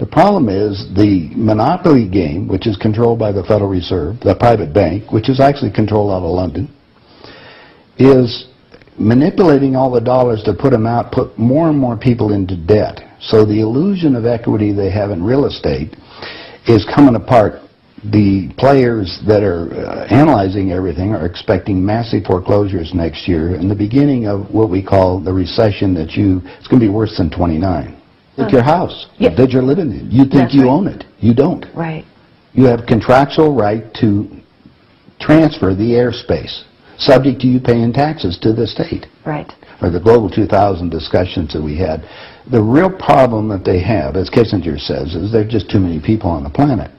The problem is the monopoly game, which is controlled by the Federal Reserve, the private bank, which is actually controlled out of London, is manipulating all the dollars to put them out, put more and more people into debt. So the illusion of equity they have in real estate is coming apart. The players that are analyzing everything are expecting massive foreclosures next year and the beginning of what we call the recession it's going to be worse than 29. It's your house that you're living in. You think you own it. You don't. Right. You have contractual right to transfer the airspace, subject to you paying taxes to the state. Right. Or the Global 2000 discussions that we had. The real problem that they have, as Kissinger says, is there are just too many people on the planet.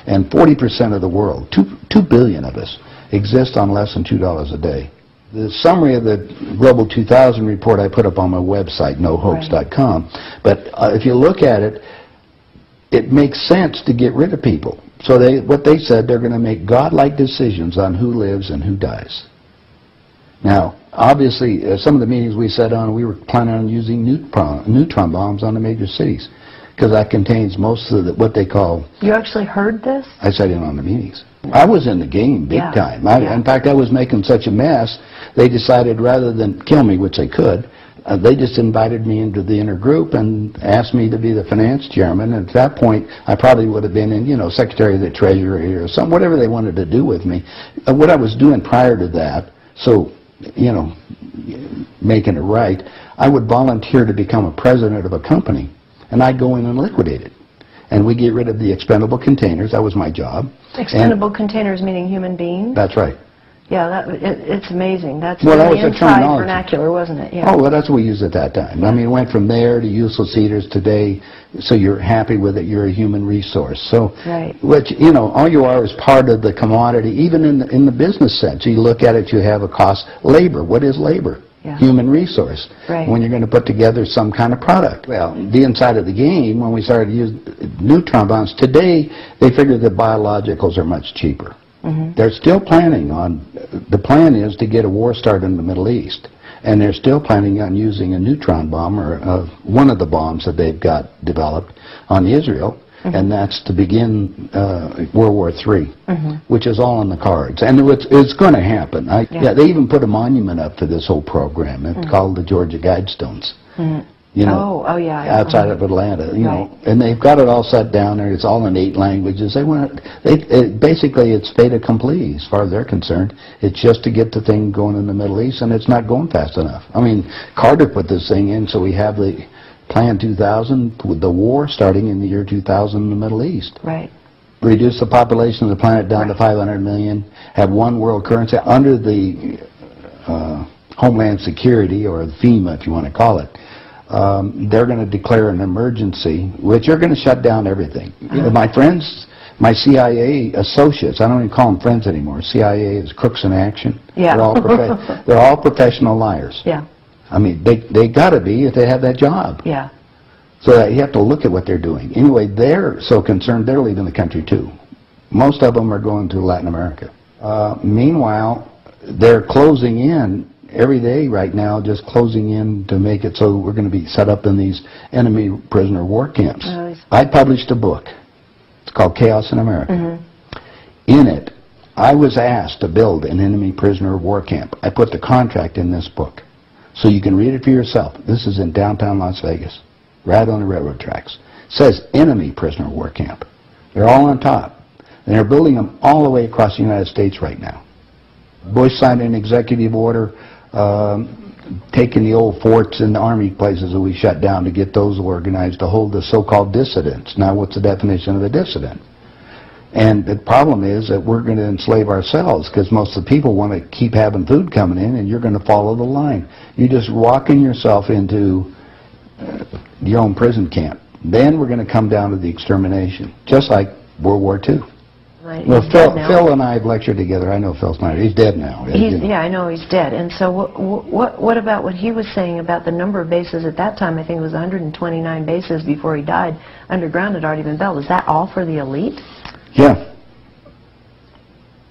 And 40% of the world, 2 billion of us, exist on less than $2 a day. The summary of the Global 2000 report I put up on my website, nohopes.com, but if you look at it, it makes sense to get rid of people. So what they said, they're going to make godlike decisions on who lives and who dies. Now, obviously, some of the meetings we sat on, we were planning on using neutron bombs on the major cities, because that contains most of what they call... You actually heard this? I sat in on the meetings. I was in the game big time. In fact, I was making such a mess, they decided rather than kill me, which they could, they just invited me into the inner group and asked me to be the finance chairman. And at that point, I probably would have been in, Secretary of the Treasury or something, whatever they wanted to do with me. What I was doing prior to that, so, making it right, I would volunteer to become a president of a company. And I'd go in and liquidate it. And we get rid of the expendable containers. That was my job. Expendable containers meaning human beings? That's right. Yeah, it's amazing. That's well, that was the a inside terminology. vernacular, wasn't it? Yeah. Oh, well, that's what we used at that time. I mean, it went from there to useless eaters today, so you're happy with it, you're a human resource. So, which, all you are is part of the commodity, even in the business sense. You look at it, you have a cost. Labor, what is labor? Yeah. Human resource. Right. When you're going to put together some kind of product. Well, the inside of the game, when we started to use neutron bombs, today they figure that biologicals are much cheaper. Mm-hmm. They're still planning on, the plan is to get a war started in the Middle East. And they're still planning on using a neutron bomb, or one of the bombs that they've got developed on Israel. Mm-hmm. And that's to begin World War III, which is all on the cards. And it's going to happen. They even put a monument up for this whole program. It's called the Georgia Guidestones. Outside of Atlanta, and they've got it all set down there. It's all in 8 languages. Basically, it's fait accompli as far as they're concerned. It's just to get the thing going in the Middle East, and it's not going fast enough. I mean, Carter put this thing in, so we have the Plan 2000 with the war starting in the year 2000 in the Middle East. Right. Reduce the population of the planet down to 500 million. Have one world currency under the Homeland Security, or the FEMA, if you want to call it. They're going to declare an emergency, which are going to shut down everything. My friends, my CIA associates, I don't even call them friends anymore. CIA is crooks in action. Yeah. They're all professional liars. Yeah. I mean, they got to be if they have that job. Yeah. So you have to look at what they're doing. Anyway, they're so concerned, they're leaving the country too. Most of them are going to Latin America. Meanwhile, they're closing in every day right now, just closing in to make it so we're going to be set up in these enemy prisoner war camps. I published a book. It's called Chaos in America. In it, I was asked to build an enemy prisoner war camp. I put the contract in this book. So you can read it for yourself. This is in downtown Las Vegas, right on the railroad tracks. It says enemy prisoner war camp. They're all on top. And they're building them all the way across the United States right now. Bush signed an executive order taking the old forts and the army places that we shut down to get those organized to hold the so-called dissidents. Now, what's the definition of a dissident? And the problem is that we're going to enslave ourselves, because most of the people want to keep having food coming in, and you're going to follow the line. You're just walking yourself into your own prison camp. Then we're going to come down to the extermination, just like World War II. Right. Well, Phil and I have lectured together. I know Phil Snyder. He's dead now. Yeah, I know he's dead. And so what about what he was saying about the number of bases at that time? I think it was 129 bases before he died. Underground had already been built. Is that all for the elite? Yeah.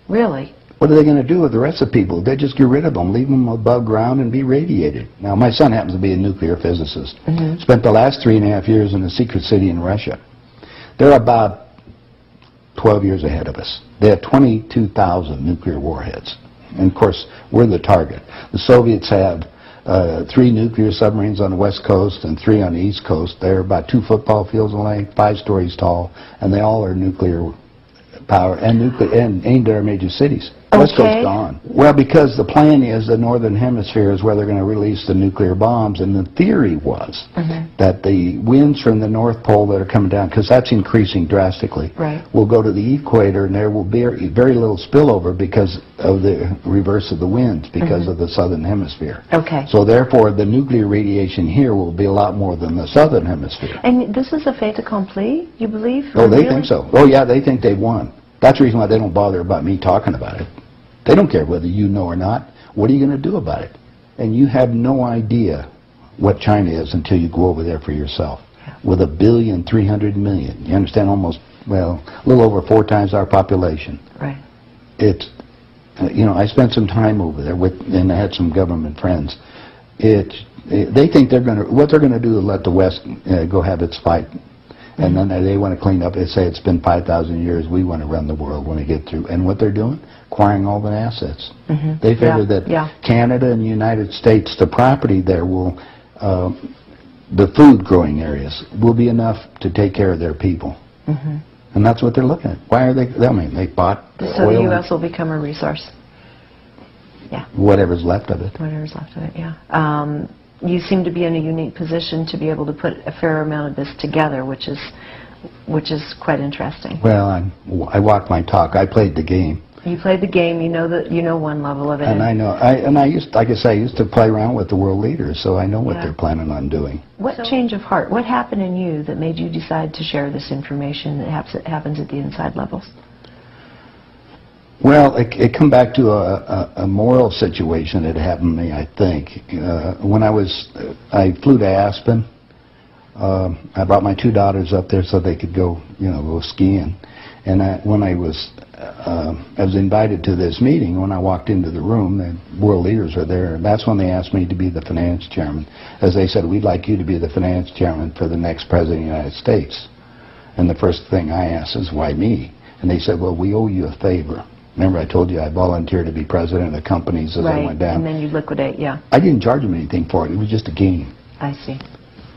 Really? What are they going to do with the rest of the people? They just get rid of them, leave them above ground and be radiated. Now, my son happens to be a nuclear physicist. Spent the last 3.5 years in a secret city in Russia. They're about 12 years ahead of us. They have 22,000 nuclear warheads. And of course, we're the target. The Soviets have 3 nuclear submarines on the west coast and 3 on the east coast. They're about 2 football fields in length, 5 stories tall, and they all are nuclear power and aimed at our major cities. West Coast gone. Well, because the plan is the northern hemisphere is where they're going to release the nuclear bombs, and the theory was that the winds from the North Pole that are coming down, because that's increasing drastically, will go to the equator, and there will be very little spillover because of the reverse of the winds, because of the southern hemisphere. So therefore, the nuclear radiation here will be a lot more than the southern hemisphere. And this is a fait accompli, you believe? Oh, they think so. Oh, yeah, they think they've won. That's the reason why they don't bother about me talking about it. They don't care whether you know or not. What are you going to do about it? And you have no idea what China is until you go over there for yourself. With 1,300,000,000. You understand? Almost, well, a little over 4 times our population. Right. It's, you know, I spent some time over there and I had some government friends. They think what they're going to do is let the West go have its fight. And then they want to clean up. They say it's been 5,000 years. We want to run the world when we get through. And what they're doing? Acquiring all the assets. They figure that Canada and the United States, the property there will, the food growing areas will be enough to take care of their people. And that's what they're looking at. Why are they? I mean, they bought oil. So the U.S. will become a resource. Yeah. Whatever's left of it. Whatever's left of it. Yeah. You seem to be in a unique position to be able to put a fair amount of this together, which is quite interesting. Well, I walk my talk. I played the game. You played the game. You know one level of it. And I know. I used, like I say, I used to play around with the world leaders, so I know what they're planning on doing. What change of heart? What happened in you that made you decide to share this information that happens at the inside levels? Well, it come back to a moral situation that happened to me, I think. When I flew to Aspen. I brought my 2 daughters up there so they could go skiing. And when I was invited to this meeting. When I walked into the room, the world leaders were there. And that's when they asked me to be the finance chairman. As they said, we'd like you to be the finance chairman for the next president of the United States. And the first thing I asked is, why me? And they said, well, we owe you a favor. Remember I told you I volunteered to be president of the companies as I went down? And then you liquidate, I didn't charge them anything for it. It was just a game. I see.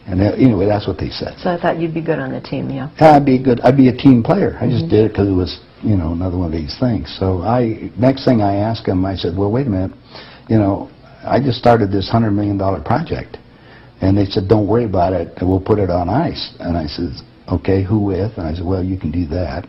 And anyway, that's what they said. So I thought you'd be good on the team, I'd be good. I'd be a team player. I just did it because it was, another one of these things. So next thing I asked them, I said, well, wait a minute. I just started this $100 million project. And they said, don't worry about it. We'll put it on ice. And I said, okay, who with? And I said, well, you can do that.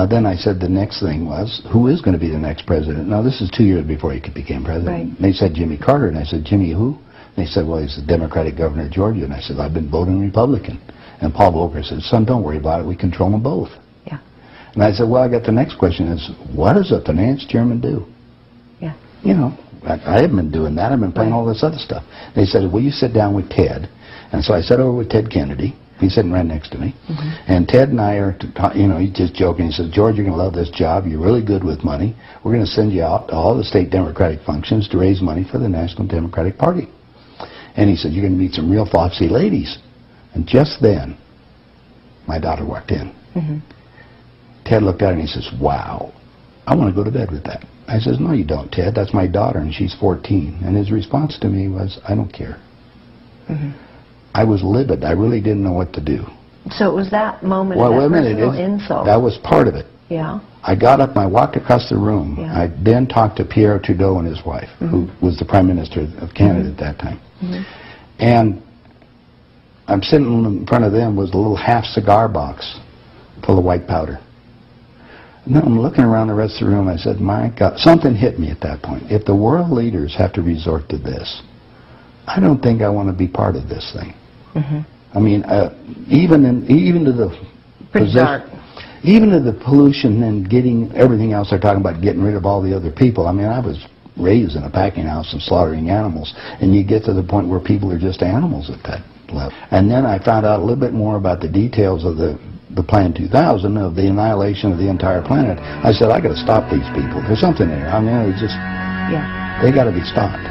Then I said the next thing was, who is going to be the next president? Now, this is 2 years before he became president. Right. They said Jimmy Carter, and I said, Jimmy who? And they said, well, he's the Democratic governor of Georgia. And I said, I've been voting Republican. And Paul Volcker said, son, don't worry about it. We control them both. Yeah. And I said, well, I got the next question is, what does a finance chairman do? Yeah. I haven't been doing that. I've been playing all this other stuff. They said, will you sit down with Ted? And so I sat over with Ted Kennedy. He's sitting right next to me. And Ted and I are, he's just joking. He says, George, you're going to love this job. You're really good with money. We're going to send you out to all the state Democratic functions to raise money for the National Democratic Party. And he said, you're going to meet some real foxy ladies. And just then, my daughter walked in. Ted looked at her and he says, wow, I want to go to bed with that. I says, no, you don't, Ted. That's my daughter, and she's 14. And his response to me was, I don't care. I was livid. I really didn't know what to do. So it was that moment of that personal insult. That was part of it. Yeah. I got up and I walked across the room. I then talked to Pierre Trudeau and his wife, who was the Prime Minister of Canada at that time. And I'm sitting in front of them was a little half cigar box full of white powder. And then I'm looking around the rest of the room. I said, my God, something hit me at that point. If the world leaders have to resort to this, I don't think I want to be part of this thing. I mean, even to the even to the pollution and getting everything else they're talking about, getting rid of all the other people. I mean, I was raised in a packing house and slaughtering animals, and you get to the point where people are just animals at that level. And then I found out a little bit more about the details of the Plan 2000, of the annihilation of the entire planet. I said, I got to stop these people. There's something there. I mean, it's just, they got to be stopped.